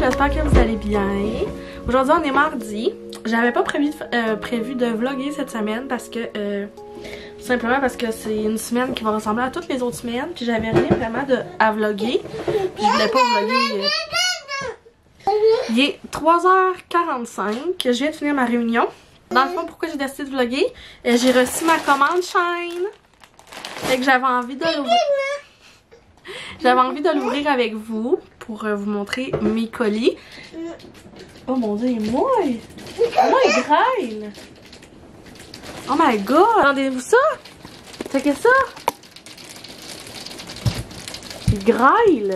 j'espère que vous allez bien. Aujourd'hui on est mardi. J'avais pas prévu de vlogger cette semaine parce que tout simplement parce que c'est une semaine qui va ressembler à toutes les autres semaines. Puis j'avais rien vraiment à vlogger. Puis je voulais pas vlogger. Il est 3h45. Je viens de finir ma réunion. Dans le fond, pourquoi j'ai décidé de vlogger? J'ai reçu ma commande Shine. Fait que j'avais envie de l'ouvrir. J'avais envie de l'ouvrir avec vous pour vous montrer mes colis. Oh mon dieu, il est mouille! Oh, il graille! Oh my god! Entendez-vous ça? C'est que ça? Il graille!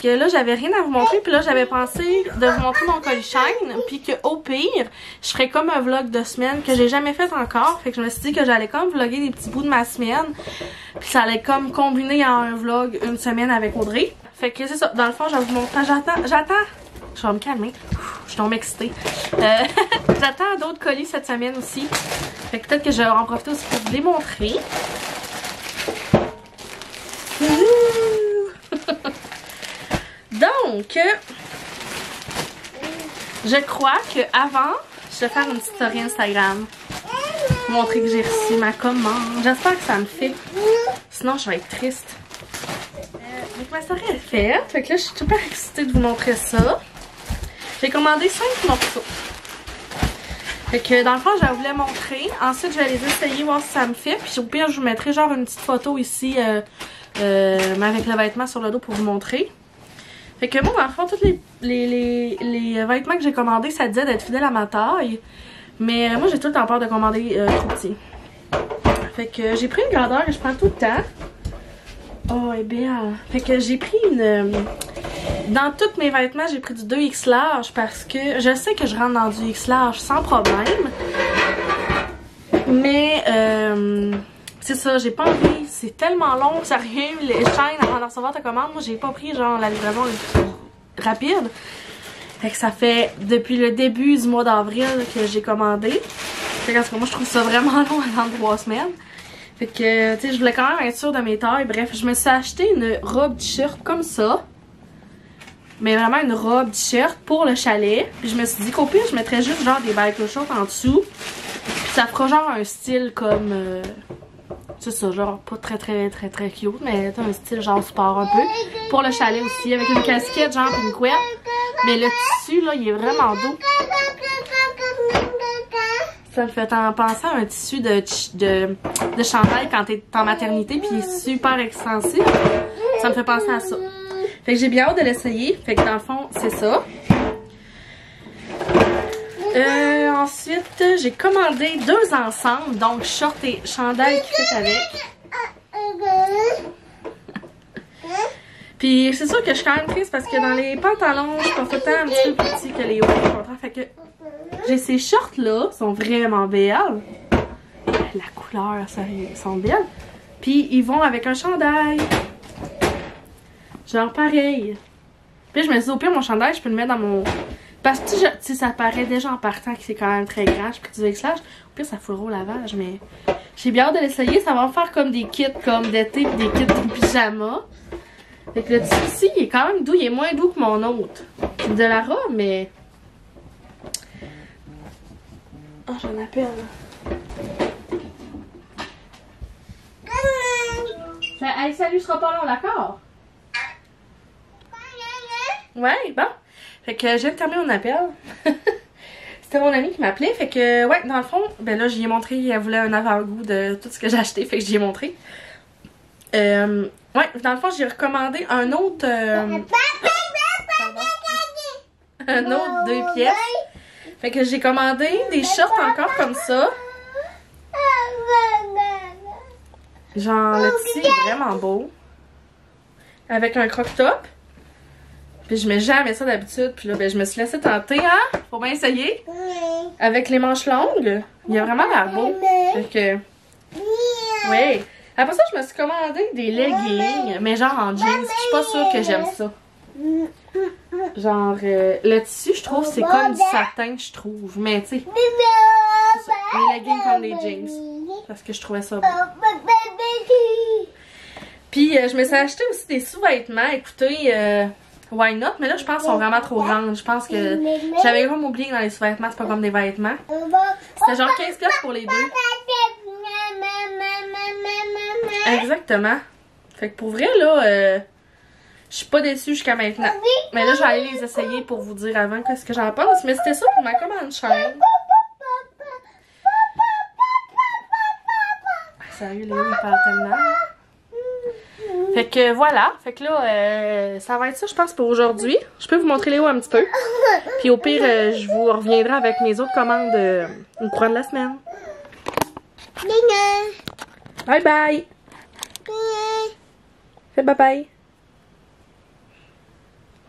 Que là, j'avais rien à vous montrer, puis là, j'avais pensé de vous montrer mon colis Shine, puis qu'au pire, je ferais comme un vlog de semaine que j'ai jamais fait encore. Fait que je me suis dit que j'allais comme vlogger des petits bouts de ma semaine, puis ça allait comme combiner en un vlog une semaine avec Audrey. Fait que c'est ça, dans le fond, je vais vous montrer. J'attends! Je vais me calmer. Je suis tombée excitée. J'attends d'autres colis cette semaine aussi. Fait que peut-être que je vais en profiter aussi pour vous les montrer. Donc, je crois que avant, je vais faire une petite story Instagram. Pour montrer que j'ai reçu ma commande. J'espère que ça me fait. Sinon, je vais être triste. Donc, ma story est faite. Fait que là, je suis super excitée de vous montrer ça. J'ai commandé 5 morceaux. Fait que dans le fond, je vous les montrer. Ensuite, je vais les essayer, voir si ça me fait. Puis au pire, je vous mettrai genre une petite photo ici avec le vêtement sur le dos pour vous montrer. Fait que moi, dans le fond, tous les vêtements que j'ai commandés, ça disait d'être fidèle à ma taille. Mais moi, j'ai tout le temps peur de commander trop petit. Fait que j'ai pris une grandeur que je prends tout le temps. Oh, elle est belle. Fait que j'ai pris une... Dans tous mes vêtements, j'ai pris du 2X large parce que je sais que je rentre dans du X large sans problème. Mais c'est ça, j'ai pas envie. C'est tellement long, sérieux, les chaînes avant de recevoir ta commande. Moi, j'ai pas pris genre la livraison rapide. Fait que ça fait depuis le début du mois d'avril que j'ai commandé. Fait que moi, je trouve ça vraiment long à 3 semaines. Fait que, tu sais, je voulais quand même être sûre de mes tailles. Bref, je me suis acheté une robe t-shirt comme ça. Mais vraiment une robe t-shirt pour le chalet. Puis je me suis dit qu'au pire, je mettrais juste genre des biker shorts en dessous. Puis ça fera genre un style comme... c'est ça, genre pas très cute. Mais un style genre sport un peu. Pour le chalet aussi, avec une casquette genre une couette. Mais le tissu là, il est vraiment doux. Ça me fait penser à un tissu de chandail quand t'es en maternité. Puis il est super extensif. Ça me fait penser à ça. Fait que j'ai bien hâte de l'essayer. Fait que dans le fond, c'est ça. Ensuite, j'ai commandé 2 ensembles. Donc, short et chandail qui fait avec. Puis, c'est sûr que je suis quand même triste parce que dans les pantalons, je suis pas tout le temps un petit peu plus petit que les hauts. Fait que j'ai ces shorts-là. Ils sont vraiment belles. La couleur, sérieux, ils sont belles. Puis, ils vont avec un chandail. Genre pareil. Puis je me suis dit, au pire, mon chandail, je peux le mettre dans mon... Parce que tu sais, ça paraît déjà en partant que c'est quand même très grand. Je peux utiliser slash. Au pire, ça fout au lavage, mais... J'ai bien hâte de l'essayer. Ça va me faire comme des kits comme d'été puis des kits de pyjama. Fait que le tissu, il est quand même doux. Il est moins doux que mon autre. De la robe, mais... Oh, j'en appelle. Hey, salut, je serai pas long, d'accord? Ouais, bon. Fait que je viens de terminer mon appel. C'était mon ami qui m'appelait. Fait que, ouais, dans le fond, ben là, j'y ai montré. Elle voulait un avant-goût de tout ce que j'ai acheté. Fait que j'y ai montré. Ouais, dans le fond, j'ai recommandé un autre... un autre 2 pièces. Fait que j'ai commandé des shorts encore comme ça. Genre, le tissu est vraiment beau. Avec un croc-top. Puis je mets jamais ça d'habitude. Puis là, ben, je me suis laissée tenter, hein? Faut bien essayer. Avec les manches longues. Il a vraiment l'air beau. Fait que... Oui. Après ça, je me suis commandé des leggings. Mais genre en jeans. Je suis pas sûre que j'aime ça. Genre, le tissu, je trouve, c'est comme du satin, je trouve. Mais tu sais... Les leggings comme des jeans. Parce que je trouvais ça beau. Puis je me suis acheté aussi des sous-vêtements. Écoutez, why not? Mais là, je pense qu'ils sont vraiment trop grandes. Je pense que j'avais comme oublié que dans les sous-vêtements, c'est pas comme des vêtements. C'était genre 15$ pour les deux. Exactement. Fait que pour vrai, là, je suis pas déçue jusqu'à maintenant. Mais là, je vais aller les essayer pour vous dire avant qu'est-ce que j'en pense. Mais c'était ça pour ma commande chaîne. Sérieux, Léo, il parle tellement. Fait que voilà. Fait que là, ça va être ça, je pense, pour aujourd'hui. Je peux vous montrer Léo un petit peu. Puis au pire, je vous reviendrai avec mes autres commandes au courant de la semaine. Bye bye. Fais bye bye.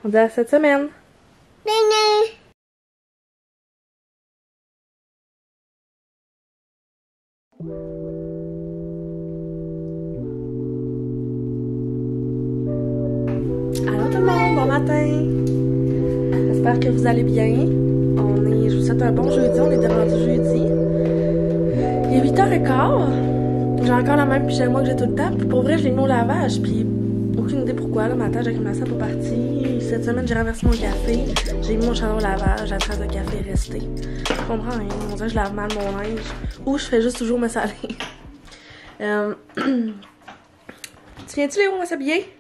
On dit à cette semaine. Allô tout le monde, bon matin. J'espère que vous allez bien. Je vous souhaite un bon jeudi, on est rendu jeudi. Il est 8h15. J'ai encore la même pyjama que j'ai tout le temps. Puis pour vrai, je l'ai mis au lavage. Puis aucune idée pourquoi. Là, matin, j'ai commencé à pas partir. Cette semaine, j'ai renversé mon café. J'ai mis mon chandon au lavage. La trace de café est restée. Je comprends rien. On dirait que je lave mal mon linge. Ou je fais juste toujours me saler. Tu viens-tu, Léo, on va s'habiller?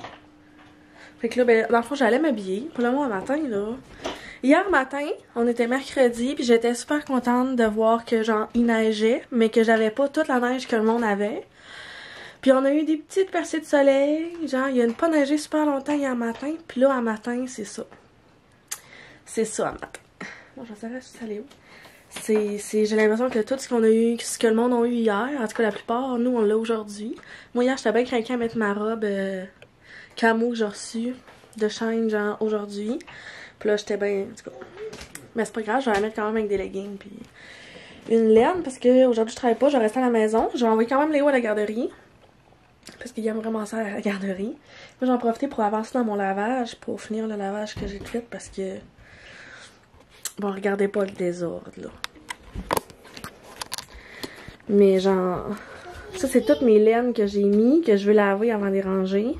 Fait que là, ben, dans le fond, j'allais m'habiller. Pour le moment, matin, là. Hier matin, on était mercredi, puis j'étais super contente de voir que, genre, il neigeait, mais que j'avais pas toute la neige que le monde avait. Puis on a eu des petites percées de soleil. Genre, il y a pas neigé super longtemps hier matin. Puis là, à matin, c'est ça. C'est ça, à matin. Bon, je sais pas si ça allait où. J'ai l'impression que tout ce qu'on a eu, ce que le monde a eu hier, en tout cas la plupart, nous, on l'a aujourd'hui. Moi, hier, j'étais bien craquée à mettre ma robe camo que j'ai reçue de Shine, genre, aujourd'hui. Puis là, j'étais bien, en tout cas. Mais c'est pas grave, je vais la mettre quand même avec des leggings, puis une laine, parce que aujourd'hui je travaille pas, je reste à la maison. Je vais envoyer quand même Léo à la garderie. Parce qu'il aime vraiment ça à la garderie. Moi, j'en profite pour avancer dans mon lavage, pour finir le lavage que j'ai fait, parce que... Bon, regardez pas le désordre, là. Mais genre... Ça, c'est toutes mes laines que j'ai mis, que je veux laver avant de les ranger.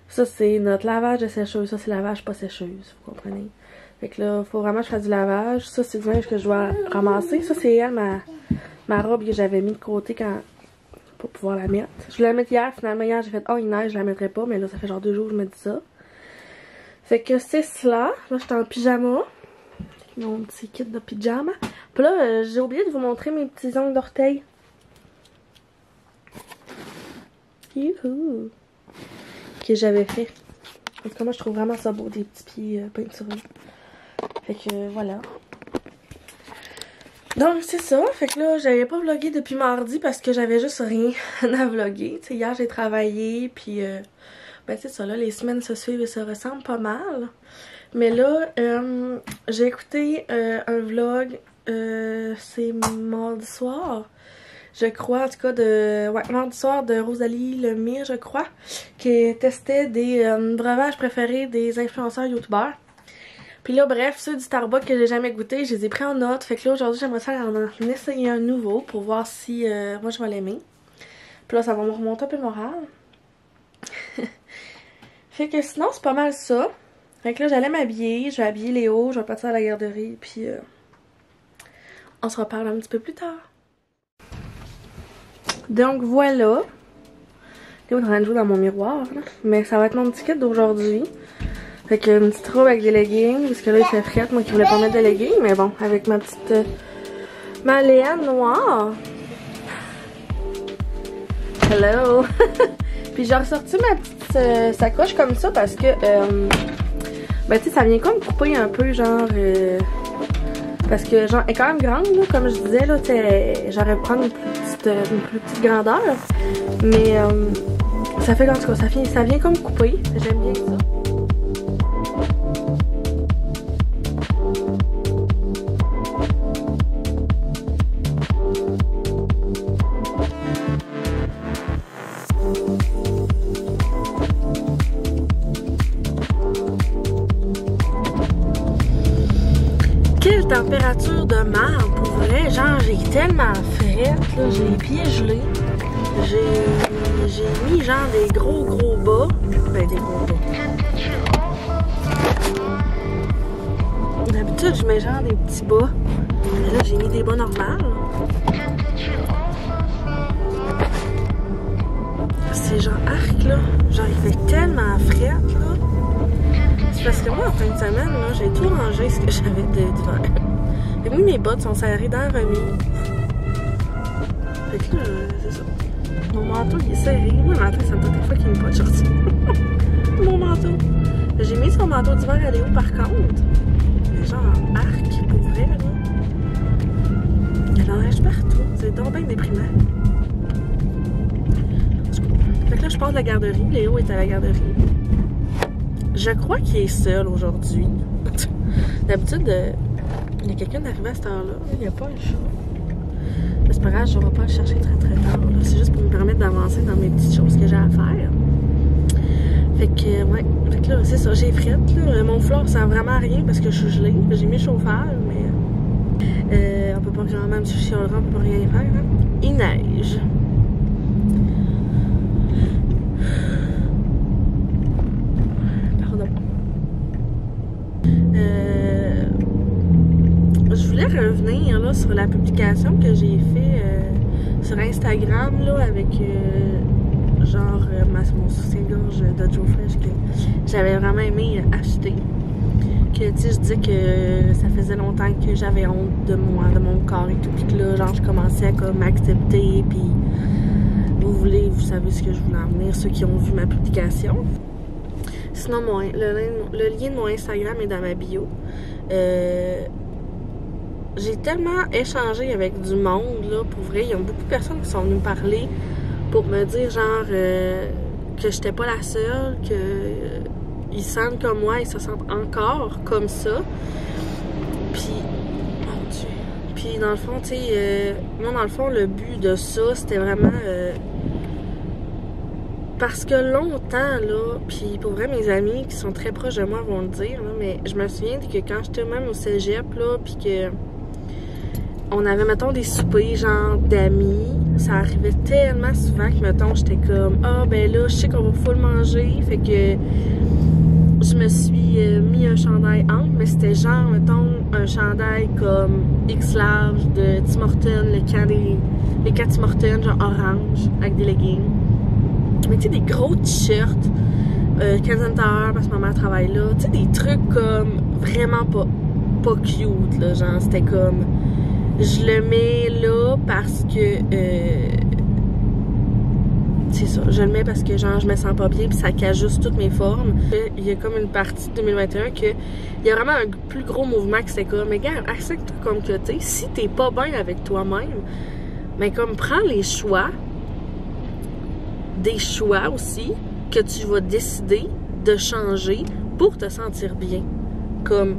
Ça, c'est notre lavage de sécheuse. Ça, c'est lavage pas sécheuse, vous comprenez? Fait que là, faut vraiment que je fasse du lavage. Ça, c'est du linge que je dois ramasser. Ça, c'est elle, ma robe que j'avais mis de côté quand... pour pouvoir la mettre. Je voulais la mettre hier, finalement hier j'ai fait oh il neige, je la mettrai pas, mais là ça fait genre 2 jours que je me dis ça. Fait que c'est cela. Là j'étais en pyjama. Mon petit kit de pyjama. Puis là j'ai oublié de vous montrer mes petits ongles d'orteil. Youhou! Que j'avais fait. En tout cas moi je trouve vraiment ça beau, des petits pieds peinturés. Fait que voilà. Donc c'est ça, fait que là j'avais pas vlogué depuis mardi parce que j'avais juste rien à vlogger. Tu sais, hier j'ai travaillé puis ben c'est ça là, les semaines se suivent et se ressemblent pas mal. Mais là j'ai écouté un vlog, c'est mardi soir, je crois, en tout cas de mardi soir de Rosalie Lemire, je crois, qui testait des breuvages préférés des influenceurs youtubeurs. Puis là, bref, ceux du Starbucks que j'ai jamais goûté, je les ai pris en note. Fait que là, aujourd'hui, j'aimerais ça en essayer un nouveau pour voir si moi, je vais l'aimer. Puis là, ça va me remonter un peu le moral. Fait que sinon, c'est pas mal ça. Fait que là, j'allais m'habiller. Je vais habiller Léo. Je vais partir à la garderie. Puis, on se reparle un petit peu plus tard. Donc, voilà. Léo est en train de jouer dans mon miroir. Là. Mais ça va être mon petit kit d'aujourd'hui. Fait que une petite robe avec des leggings, parce que là il fait frette, moi qui voulais pas mettre de leggings, mais bon, avec ma petite ma laine noire. Hello! Puis j'ai ressorti ma petite sacoche comme ça parce que ben tu sais ça vient comme couper un peu genre parce que genre elle est quand même grande là, comme je disais là, j'aurais pu prendre une plus petite grandeur, mais ça fait en tout cas ça vient comme couper, j'aime bien ça. Quelle température de marde pour vrai, genre j'ai tellement frette, là, j'ai les pieds gelés, j'ai mis genre des gros bas, ben des gros bas. D'habitude, je mets genre des petits bas. Mais là, j'ai mis des bas normales. C'est genre arc, là. Genre, il fait tellement fret, là. C'est parce que moi, en fin de semaine, là, j'ai tout rangé ce que j'avais d'hiver. J'ai mis mes bottes sont serrées dans la remise. Fait que là, c'est ça. Mon manteau, il est serré. Moi, le manteau, ça me tente des fois qu'il n'est pas de sortir. Mon manteau. J'ai mis son manteau d'hiver à Léo, par contre. Mais genre, arc, pour vrai, là. Il y a l'enneige partout. C'est donc bien déprimant. Fait que là, je pars de la garderie. Léo est à la garderie. Je crois qu'il est seul aujourd'hui. D'habitude, il y a quelqu'un d'arrivé à cette heure-là. Il n'y a pas un chat. Mais c'est pas grave, je ne vais pas le chercher très tard. C'est juste pour me permettre d'avancer dans mes petites choses que j'ai à faire. Fait que, ouais. Fait que là, c'est ça, j'ai frette. Là. Mon fleur, ça sert vraiment à rien parce que je suis gelée. J'ai mis le chauffage, mais on peut pas grand même si je chialerai, on peut pas rien faire. Hein? Il neige. Pardon. Je voulais revenir là, sur la publication que j'ai fait sur Instagram là, avec mon soutien-gorge de Joe Fresh que j'avais vraiment aimé acheter. Que tu sais, je disais que ça faisait longtemps que j'avais honte de moi, de mon corps et tout, puis que là, genre, je commençais à comme m'accepter, puis vous savez ce que je voulais en venir, ceux qui ont vu ma publication. Sinon, le lien de mon Instagram est dans ma bio. J'ai tellement échangé avec du monde, là, pour vrai. Il y a beaucoup de personnes qui sont venues me parler pour me dire, genre, que j'étais pas la seule, qu'ils sentent comme moi, ils se sentent encore comme ça. Puis, mon Dieu. Puis, dans le fond, tu sais, moi, dans le fond, le but de ça, c'était vraiment... parce que longtemps, là, puis pour vrai, mes amis qui sont très proches de moi vont le dire, là, mais je me souviens que quand j'étais même au cégep, là, puis que on avait, mettons, des soupers, genre, d'amis, ça arrivait tellement souvent que, mettons, j'étais comme, ah, ben là, je sais qu'on va full manger, fait que je me suis mis un chandail ample, mais c'était genre, mettons, un chandail comme X large de Tim Hortons, les 4 Tim Hortons, genre orange, avec des leggings. Mais tu sais, des gros t-shirts, 15 Tower parce que ma mère travaille là, tu sais, des trucs comme vraiment pas cute, là, genre, c'était comme, je le mets là parce que, c'est ça, je le mets parce que, genre, je me sens pas bien puis ça cache juste toutes mes formes. Il y a comme une partie de 2021 que, il y a vraiment un plus gros mouvement que c'est comme, mais regarde, accepte-toi comme que t'es, si t'es pas bien avec toi-même, mais comme, prends les choix, des choix aussi que tu vas décider de changer pour te sentir bien. Comme,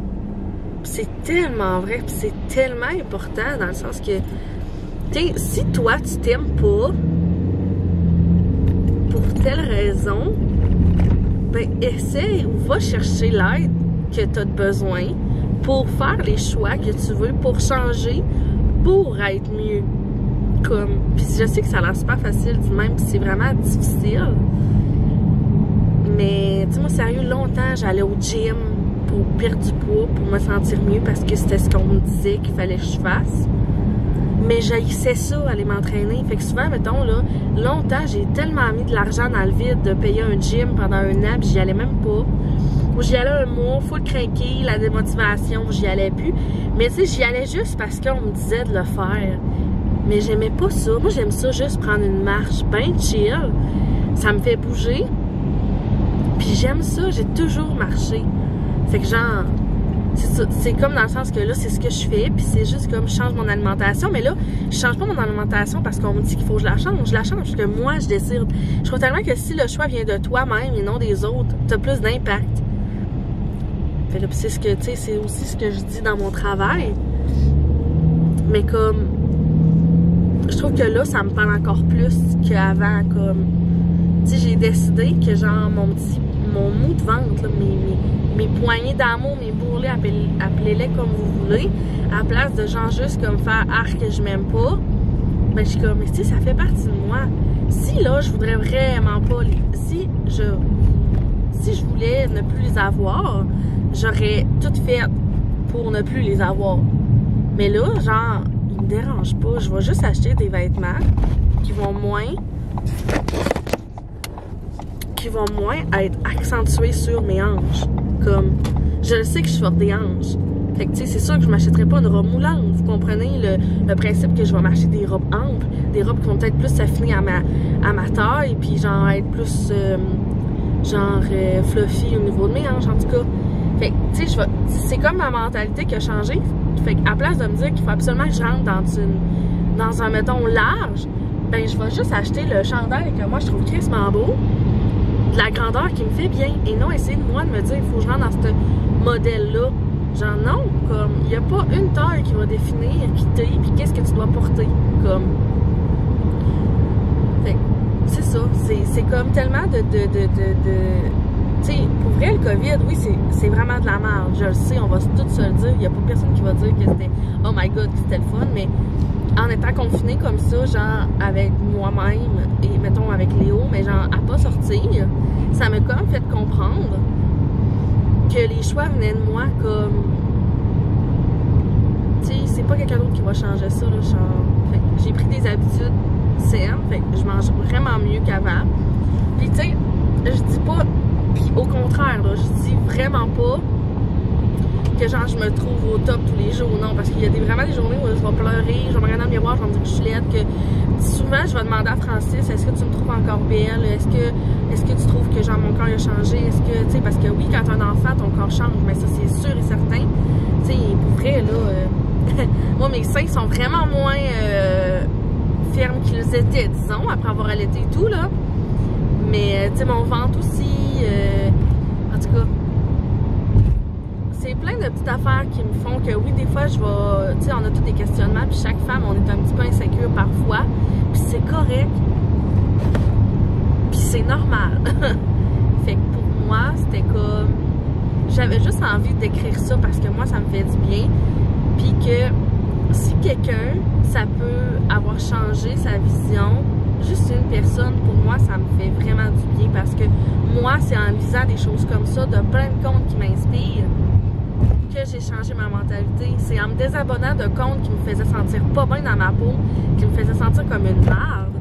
c'est tellement vrai, puis c'est tellement important dans le sens que, tu sais, si toi tu t'aimes pas pour telle raison, ben essaie ou va chercher l'aide que tu as besoin pour faire les choix que tu veux, pour changer, pour être mieux. Comme, puis je sais que ça a l'air super facile du même, puis c'est vraiment difficile. Mais, tu sais, moi, sérieux, longtemps, j'allais au gym pour perdre du poids, pour me sentir mieux, parce que c'était ce qu'on me disait qu'il fallait que je fasse. Mais j'haïssais ça, aller m'entraîner. Fait que souvent, mettons, là, longtemps, j'ai tellement mis de l'argent dans le vide de payer un gym pendant un an, puis j'y allais même pas. Ou j'y allais un mois, full craqué, la démotivation, j'y allais plus. Mais tu sais, j'y allais juste parce qu'on me disait de le faire. Mais j'aimais pas ça. Moi, j'aime ça juste prendre une marche bien chill. Ça me fait bouger. Puis j'aime ça. J'ai toujours marché. Fait que genre, c'est comme dans le sens que là, c'est ce que je fais. Puis c'est juste comme je change mon alimentation. Mais là, je change pas mon alimentation parce qu'on me dit qu'il faut que je la change. Je la change parce que moi, je décide. Je trouve tellement que si le choix vient de toi-même et non des autres, t'as plus d'impact. Fait que c'est ce que, tu sais, c'est aussi ce que je dis dans mon travail. Mais comme... je trouve que là, ça me parle encore plus qu'avant, comme, tu sais, j'ai décidé que, genre, mon mou de ventre, là, mes poignées d'amour, mes bourrelets, appelez-les comme vous voulez, à la place de, genre, juste comme faire « arc que je m'aime pas », ben, je suis comme, mais tu sais, ça fait partie de moi. Si, là, je voudrais vraiment pas si je voulais ne plus les avoir, j'aurais tout fait pour ne plus les avoir. Mais là, genre, ils me dérangent pas. Je vais juste acheter des vêtements qui vont moins être accentués sur mes hanches. Comme, je le sais que je porte des hanches. Fait que, tu sais, c'est sûr que je m'achèterai pas une robe moulante. Vous comprenez le principe que je vais m'acheter des robes amples, des robes qui vont peut-être plus s'affiner à ma taille, puis genre être plus, fluffy au niveau de mes hanches, en tout cas. Fait que, tu sais, c'est comme ma mentalité qui a changé. Fait qu'à place de me dire qu'il faut absolument que je rentre dans un, mettons, large, ben, je vais juste acheter le chandail que moi, je trouve crissement beau, de la grandeur qui me fait bien, et non essayer de moi de me dire, il faut que je rentre dans ce modèle-là. Genre non, comme, il n'y a pas une taille qui va définir qui t'es, puis qu'est-ce que tu dois porter, comme. Fait que, c'est ça, c'est comme tellement de tu sais, pour vrai, le COVID, oui, c'est vraiment de la merde, je le sais, on va tous se le dire, il n'y a pas personne qui va dire que c'était, oh my god, que c'était le fun, mais en étant confiné comme ça, genre, avec moi-même, et mettons avec Léo, mais genre, à pas sortir, ça m'a comme fait comprendre que les choix venaient de moi, comme, tu sais, c'est pas quelqu'un d'autre qui va changer ça, là, genre, fait que j'ai pris des habitudes saines, fait que je mange vraiment mieux qu'avant, puis tu sais, je dis pas, puis au contraire, là, je dis vraiment pas que genre je me trouve au top tous les jours, non, parce qu'il y a vraiment des journées où je vais pleurer, je vais me regarder dans le miroir, je vais me dire que je suis laide, que souvent je vais demander à Francis, est-ce que tu me trouves encore belle, est-ce que tu trouves que genre mon corps a changé, est-ce que, tu sais, parce que oui, quand t'as un enfant, ton corps change, mais ça c'est sûr et certain, tu sais, pour vrai, là, moi mes seins sont vraiment moins fermes qu'ils étaient, disons, après avoir allaité et tout, là, mais, tu sais, mon ventre aussi, en tout cas, c'est plein de petites affaires qui me font que oui, des fois, je vais, tu sais, on a tous des questionnements, puis chaque femme, on est un petit peu insécure parfois, puis c'est correct, puis c'est normal. Fait que pour moi, c'était comme, j'avais juste envie d'écrire ça parce que moi, ça me fait du bien, puis que si quelqu'un, ça peut avoir changé sa vision, juste une personne, pour moi, ça me fait vraiment du bien parce que moi, c'est en lisant des choses comme ça, de plein de comptes qui m'inspirent, que j'ai changé ma mentalité. C'est en me désabonnant de comptes qui me faisaient sentir pas bien dans ma peau, qui me faisaient sentir comme une merde,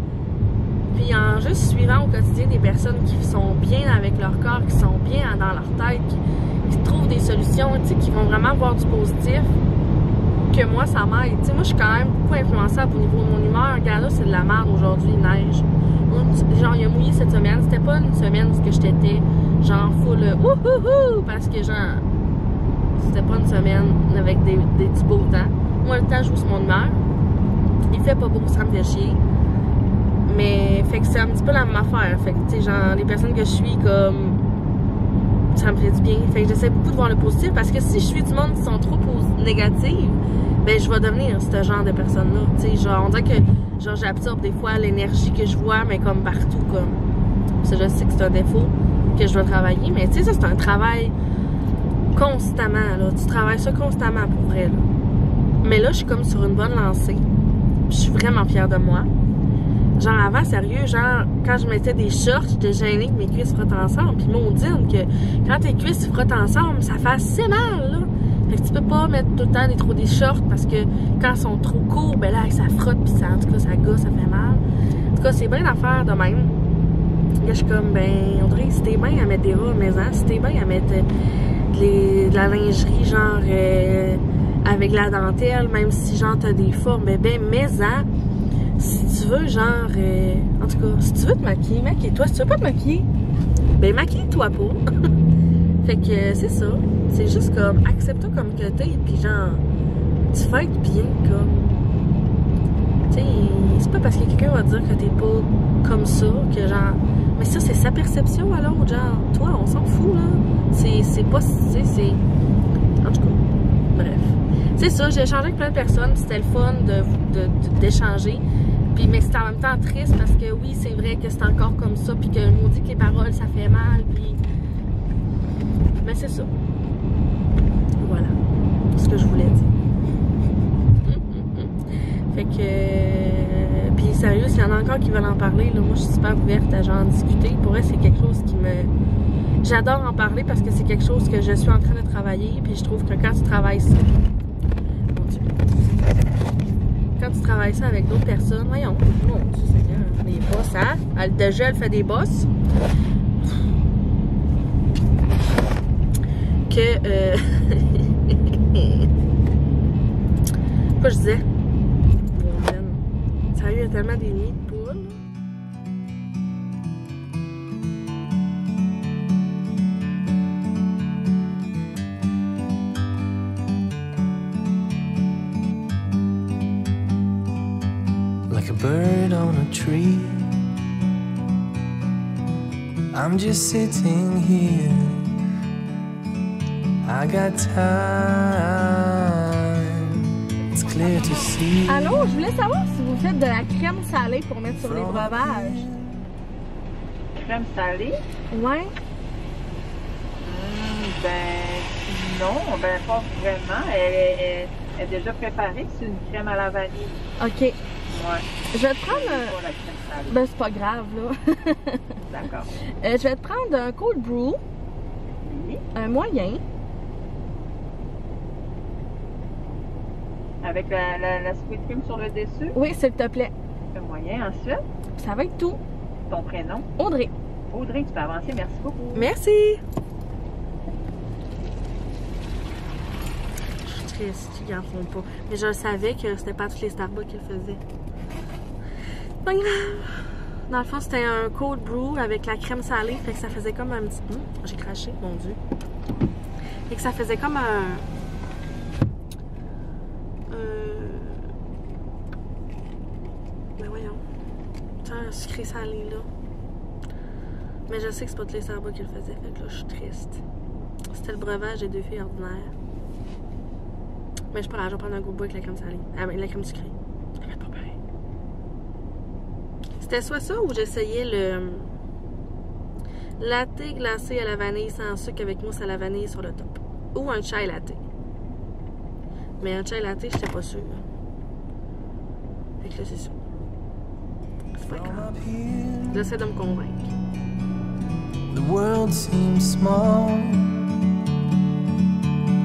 puis en juste suivant au quotidien des personnes qui sont bien avec leur corps, qui sont bien dans leur tête, qui trouvent des solutions, tu sais, qui vont vraiment voir du positif, que moi, ça m'aide. Tu sais, moi, je suis quand même beaucoup influençable au niveau de mon humeur. Regarde, là, c'est de la merde aujourd'hui, il neige. Genre, il a mouillé cette semaine. C'était pas une semaine où j'étais genre full ouhouhou, parce que genre, c'était pas une semaine avec des petits beaux temps. Moi, le temps joue sur mon humeur. Il fait pas beau, ça me fait chier. Mais, fait que c'est un petit peu la même affaire. Fait que, tu sais, genre, les personnes que je suis, comme, ça me fait du bien. Fait que j'essaie beaucoup de voir le positif parce que si je suis du monde qui sont trop négatives, ben je vais devenir ce genre de personne-là. Tu sais, genre, on dirait que genre j'absorbe des fois l'énergie que je vois, mais comme partout, comme. Ça, je sais que c'est un défaut que je dois travailler, mais tu sais, ça, c'est un travail constamment, là. Tu travailles ça constamment pour vrai, là. Mais là, je suis comme sur une bonne lancée. Je suis vraiment fière de moi. Genre avant, sérieux, genre, quand je mettais des shorts, j'étais gênée que mes cuisses frottent ensemble. Puis maudine que quand tes cuisses se frottent ensemble, ça fait assez mal, là. Fait que tu peux pas mettre tout le temps des shorts parce que quand ils sont trop courts, ben là, ça frotte, puis ça, en tout cas, ça gosse, ça fait mal. En tout cas, c'est bien d'affaires de même. Là, je suis comme, ben, on dirait, si t'es bien à mettre des robes maison, si t'es bien à mettre de la lingerie, genre, avec la dentelle, même si, genre, t'as des formes, ben, maison. Si tu veux, genre, en tout cas, si tu veux te maquiller, maquille-toi. Si tu veux pas te maquiller, ben maquille-toi pas. Fait que c'est ça. C'est juste comme, accepte-toi comme que t'es, puis genre, tu fais être bien, comme. Tu sais, c'est pas parce que quelqu'un va dire que t'es pas comme ça, que genre. Mais ça, c'est sa perception à l'autre, genre, toi, on s'en fout, là. C'est pas, tu sais, c'est. En tout cas, bref. C'est ça, j'ai échangé avec plein de personnes, c'était le fun d'échanger. Puis, mais c'était en même temps triste parce que oui, c'est vrai que c'est encore comme ça, puis que on dit que les paroles, ça fait mal, puis... Mais c'est ça. Voilà. C'est ce que je voulais dire. Fait que... Puis sérieux, s'il y en a encore qui veulent en parler, là, moi je suis super ouverte à genre discuter. Pour elle, c'est quelque chose qui me... J'adore en parler parce que c'est quelque chose que je suis en train de travailler. Puis je trouve que quand tu travailles ça... Mon Dieu. Quand tu travailles ça avec d'autres personnes, voyons, mon Dieu Seigneur, les bosses, hein? Déjà, elle fait des bosses. Que... Quoi je disais? Sérieux, il y a tellement des nids de poules. Like a bird on a tree, I'm just sitting here. I got time, it's clear to see. Allô, je voulais savoir si vous faites de la crème salée pour mettre sur les breuvages. Crème salée? Ouais. Ben non, ben pas vraiment. Elle est déjà préparée, c'est une crème à la vanille. Ok. Ouais. Je vais te prendre Pas la crème salée. Ben c'est pas grave là. D'accord. Je vais te prendre un cold brew, Oui. un moyen. Avec la sweet cream sur le dessus. Oui, s'il te plaît. Le moyen. Ensuite, Ça va être tout. ton prénom. Audrey. Audrey, tu peux avancer. Merci beaucoup. Merci. Je suis triste qu'ils en font pas. Mais je savais que c'était pas tous les Starbucks qu'ils faisaient. Pas grave. Dans le fond, c'était un cold brew avec la crème salée. Fait que ça faisait comme un petit... j'ai craché, mon Dieu. Fait que ça faisait comme un... Mais voyons. Un sucré salé, là. Mais je sais que c'est pas tous les Starbucks qui le faisaient. Fait que là, je suis triste. C'était le breuvage des deux filles ordinaires. Mais je vais prendre un gros bout avec la crème salée. Ah, mais la crème sucrée. Ça va être pas pareil. C'était soit ça ou j'essayais le latte glacé à la vanille sans sucre avec mousse à la vanille sur le top. Ou un chai latte. Mais un chai latte, j'étais pas sûre. Fait que là, c'est ça. C'est pas grave. J'essaie de me convaincre. The world seems small.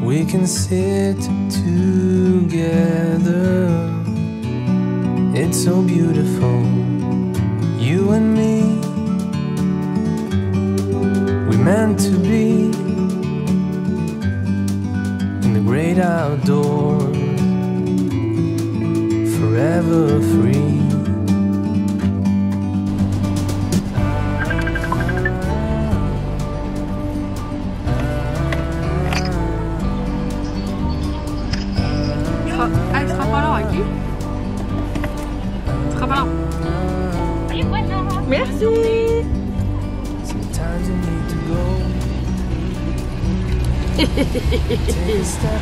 We can sit together. It's so beautiful. You and me. We meant to be in the great outdoors. Forever free. Hey, ce sera pas long, ok? Ce sera pas long. Merci! Sometimes you need to go. Take a step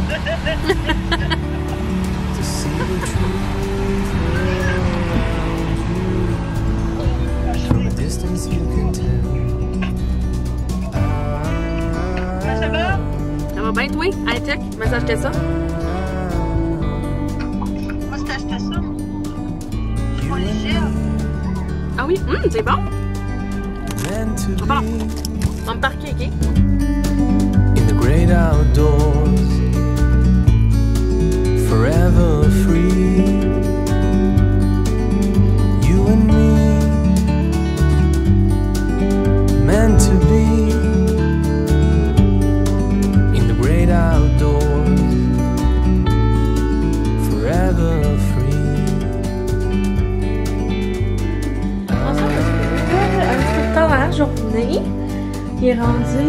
back to see the truth around you. From a distance you can tell. Ça va? Ça va bien, toi? Allez, check, je vais s'acheter ça. Moi, je t'ai acheté ça. Je prends les gels. Ah oui, c'est bon. Meant to Bon. be On va me parquer, ok? in the great outdoors. Forever free. You and me. Meant to be in the great outdoors. Forever free. On s'en fait un petit peu de temps dans la journée. Il est rendu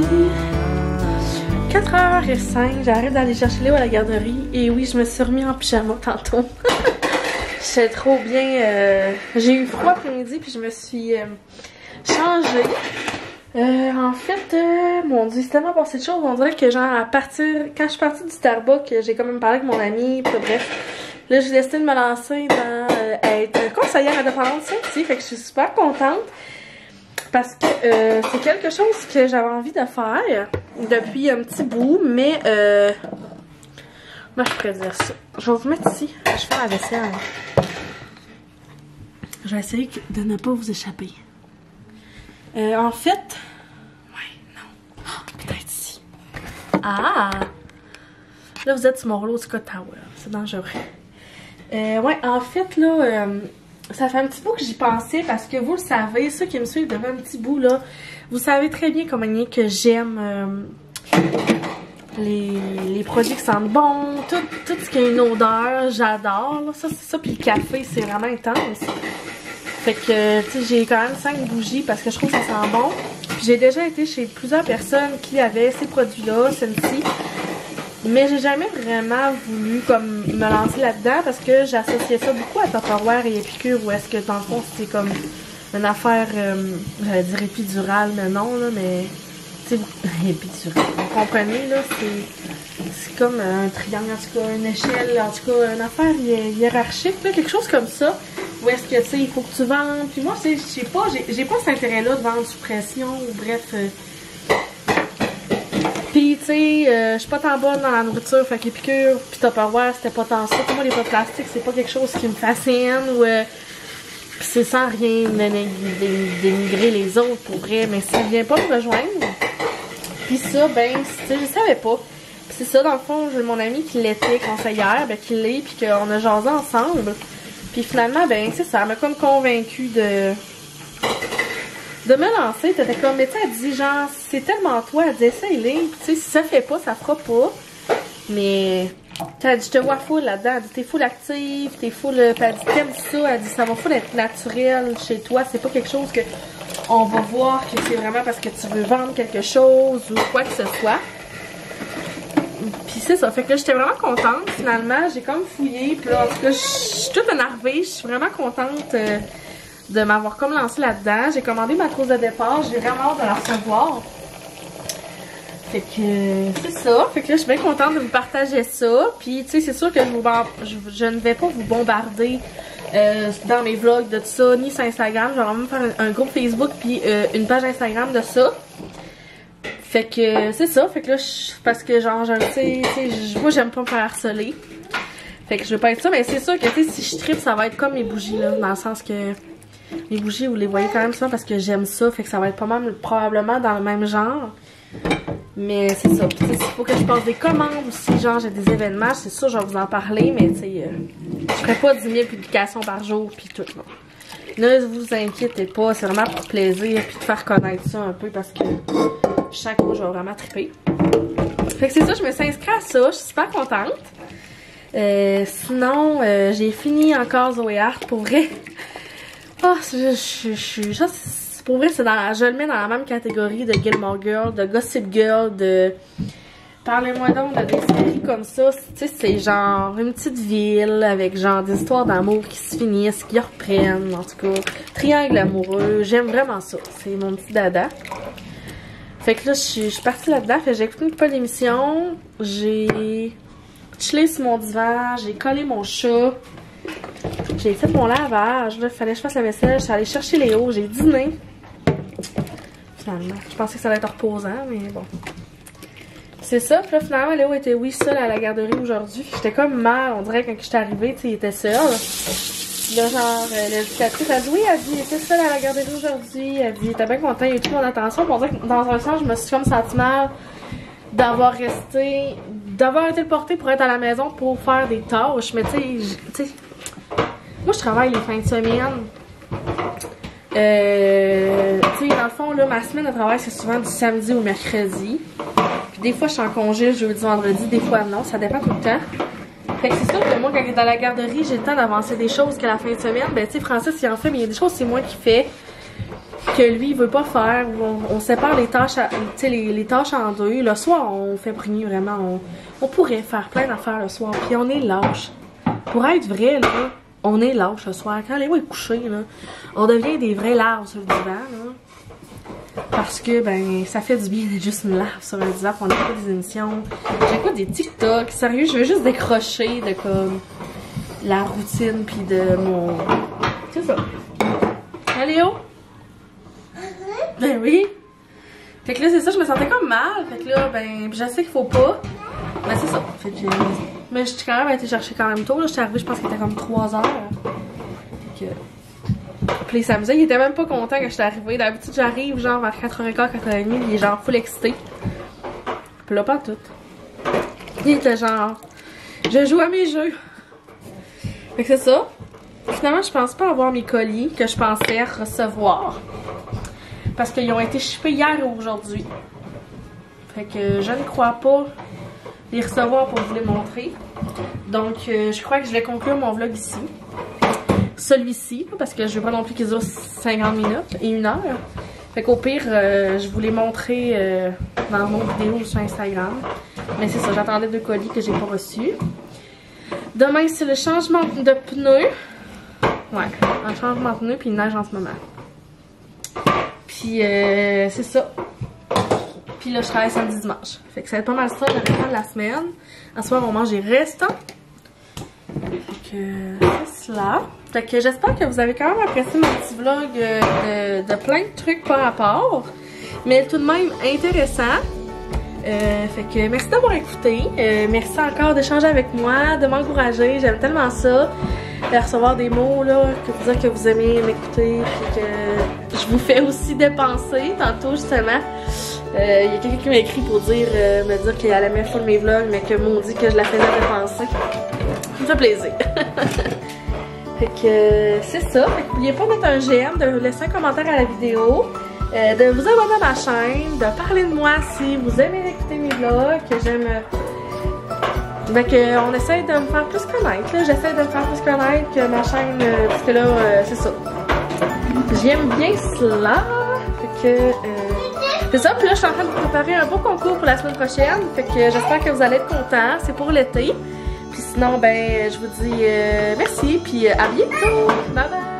4h05. J'arrive d'aller chercher Léo à la garderie. Et oui, je me suis remis en pyjama tantôt. J'étais trop bien. J'ai eu froid après-midi, puis je me suis changée. En fait, mon Dieu, c'est tellement passé de choses. On dirait que genre à partir, quand je suis partie du Starbucks, j'ai quand même parlé avec mon ami, puis bref. Là, j'ai décidé de me lancer dans être conseillère indépendante Senti, fait que je suis super contente. Parce que c'est quelque chose que j'avais envie de faire depuis un petit bout, mais moi je pourrais dire ça. Je vais vous mettre ici, je fais la vaisselle. Je vais essayer de ne pas vous échapper. En fait, ouais, Ah! Là, vous êtes sur mon rouleau Scott Tower. C'est dangereux. Ouais, en fait, là, ça fait un petit bout que j'y pensais parce que vous le savez, ceux qui me suivent depuis un petit bout, là, vous savez très bien comment il est que j'aime les produits qui sentent bon, tout ce qui a une odeur, j'adore. Ça, c'est ça. Puis le café, c'est vraiment intense. Fait que, tu sais, j'ai quand même 5 bougies parce que je trouve que ça sent bon. Puis j'ai déjà été chez plusieurs personnes qui avaient ces produits-là, celle-ci. Mais j'ai jamais vraiment voulu comme me lancer là-dedans parce que j'associais ça beaucoup à Tupperware et Épicure où est-ce que dans le fond c'est comme une affaire, j'allais dire épidurale, mais non, là, mais tu sais, épidurale, vous comprenez, là, c'est comme un triangle, en tout cas, une échelle, en tout cas, une affaire hiérarchique, là, quelque chose comme ça, où est-ce que, tu sais, il faut que tu vendes, puis moi, je sais pas, j'ai pas cet intérêt-là de vendre sous pression, ou bref, pis tu sais, je suis pas tant bonne dans la nourriture, fait qu'Épicure pis Tupperware, c'était pas tant ça. Pour moi, les pots plastiques, c'est pas quelque chose qui me fascine ou pis c'est sans rien dénigrer les autres pour vrai, mais ça vient pas me rejoindre. Pis ça, ben, tu sais, je savais pas. Pis c'est ça, dans le fond, j'ai mon ami qui l'était conseillère, ben qui l'est, pis qu'on a jasé ensemble. Pis finalement, ben, c'est ça, elle m'a comme convaincue de me lancer. T'étais comme, mais tu sais, elle dit genre, c'est tellement toi, elle dit, essaye-les. Tu sais, si ça fait pas, ça fera pas. Mais, elle dit, je te vois full là-dedans. Elle dit, t'es full active, t'es full, elle dit, t'aimes ça. Elle dit, ça va full être naturel chez toi. C'est pas quelque chose que on va voir que c'est vraiment parce que tu veux vendre quelque chose ou quoi que ce soit. Puis c'est ça, fait que là, j'étais vraiment contente. Finalement, j'ai comme fouillé. Puis là, en tout cas, je suis toute énervée. Je suis vraiment contente de m'avoir comme lancé là-dedans. J'ai commandé ma trousse de départ. J'ai vraiment hâte de la recevoir. Fait que c'est ça. Fait que là, je suis bien contente de vous partager ça. Puis, tu sais, c'est sûr que je ne vais pas vous bombarder dans mes vlogs de tout ça, ni sur Instagram. Je vais vraiment faire un groupe Facebook puis une page Instagram de ça. Fait que c'est ça. Fait que là, parce que genre, moi, j'aime pas me faire harceler. Fait que je vais pas être ça. Mais c'est sûr que, tu sais, si je tripe, ça va être comme mes bougies, là. Dans le sens que les bougies, vous les voyez quand même souvent parce que j'aime ça. Fait que ça va être pas mal, probablement dans le même genre. Mais c'est ça. Il faut que je passe des commandes aussi. Genre, j'ai des événements. C'est sûr, je vais vous en parler. Mais tu sais, je ferai pas 10 000 publications par jour. Puis tout, non. Ne vous inquiétez pas. C'est vraiment pour plaisir. Puis de faire connaître ça un peu parce que chaque fois, je vais vraiment triper. Fait que c'est ça. Je me suis inscrite à ça. Je suis super contente. Sinon, j'ai fini encore Zoé Art pour vrai. Oh, pour vrai, je le mets dans la même catégorie de Gilmore Girl, de Gossip Girl, de... Parlez-moi donc de des séries comme ça. Tu sais, c'est genre une petite ville avec genre des histoires d'amour qui se finissent, qui reprennent, en tout cas. Triangle amoureux. J'aime vraiment ça. C'est mon petit dada. Fait que là, je suis partie là-dedans. Fait que j'ai écouté une couple d'émissions. J'ai chillé sur mon divan. J'ai collé mon chat. J'ai fait mon lavage, là, fallait que je fasse la vaisselle, je suis allée chercher Léo, j'ai dîné. Finalement, je pensais que ça allait être reposant, mais bon. C'est ça, puis là, finalement, Léo était, oui, seul à la garderie aujourd'hui. J'étais comme mal, on dirait, quand j'étais arrivée, tu sais, il était seul. Là, genre, l'éducatrice a dit, oui, elle dit, il était seul à la garderie aujourd'hui. Elle dit, il était bien content, il a eu toute mon attention. Puis on dirait que, dans un sens, je me suis comme senti mal d'avoir été portée pour être à la maison pour faire des tâches. Mais tu sais, moi je travaille les fins de semaine. Tu sais, dans le fond, là, ma semaine de travail, c'est souvent du samedi au mercredi. Puis des fois, je suis en congé le jeudi, vendredi, des fois non, ça dépend tout le temps. Fait que c'est sûr que moi, quand j'étais à la garderie, j'ai le temps d'avancer des choses que la fin de semaine. Ben, tu sais, Francis, il en fait, mais il y a des choses, c'est moi qui fais, que lui, il veut pas faire. On sépare les tâches, les tâches en deux. Le soir, on fait briller vraiment. On pourrait faire plein d'affaires le soir. Puis on est lâche. Pour être vrai, là, on est lâche le soir. Quand Léo est couché, là, on devient des vrais larves sur le divan, là. Parce que, ben, ça fait du bien d'être juste une larve sur un divan. On écoute des émissions. J'écoute des TikTok. Sérieux, je veux juste décrocher de, comme, la routine, puis de mon... C'est ça. Hein, Léo? Ben oui. Fait que là, c'est ça, je me sentais comme mal. Fait que là, ben, je sais qu'il faut pas. Ben, c'est ça. Fait que mais je suis quand même été chercher quand même tôt. Là, j'étais arrivée, je pense qu'il était comme 3 heures. Fait que... Puis il s'amusait, il était même pas content que j'étais arrivée. D'habitude, j'arrive genre vers 4h15, 4h30, il est genre full excité. Puis là, pas tout. Il était genre, je joue à mes jeux. Fait que c'est ça. Finalement, je pense pas avoir mes colis que je pensais recevoir. Parce qu'ils ont été shippés hier ou aujourd'hui. Fait que je ne crois pas les recevoir pour vous les montrer. Donc, je crois que je vais conclure mon vlog ici. Celui-ci, parce que je veux pas non plus qu'il dure 50 minutes et 1 heure. Fait qu'au pire, je vous les montrer dans mon vidéo sur Instagram. Mais c'est ça, j'attendais 2 colis que j'ai pas reçus. Demain, c'est le changement de pneus. Ouais, un changement de pneus puis il neige en ce moment. Puis, c'est ça. Puis là, je travaille samedi dimanche. Fait que ça va être pas mal ça le restant de la semaine. En ce moment, on mange les restants. Fait que c'est cela. Fait que j'espère que vous avez quand même apprécié mon petit vlog de plein de trucs par rapport. Mais tout de même intéressant. Fait que merci d'avoir écouté. Merci encore d'échanger avec moi, de m'encourager. J'aime tellement ça. De recevoir des mots là, que vous dire que vous aimez m'écouter. Puis que je vous fais aussi dépenser. Tantôt justement. Il y a quelqu'un qui m'a écrit pour dire, me dire qu'elle aimait full mes vlogs, mais que m'ont dit que je la faisais dépenser. Ça me fait plaisir. Fait que c'est ça. Fait que n'oubliez pas de mettre un j'aime, de laisser un commentaire à la vidéo, de vous abonner à ma chaîne, de parler de moi si vous aimez écouter mes vlogs, que j'aime. Fait que on essaie de me faire plus connaître. J'essaie de me faire plus connaître que ma chaîne, parce que là, c'est ça. J'aime bien cela. Fait que c'est ça, puis là je suis en train de préparer un beau concours pour la semaine prochaine. Fait que j'espère que vous allez être contents. C'est pour l'été. Puis sinon, ben, je vous dis merci, puis à bientôt! Bye bye!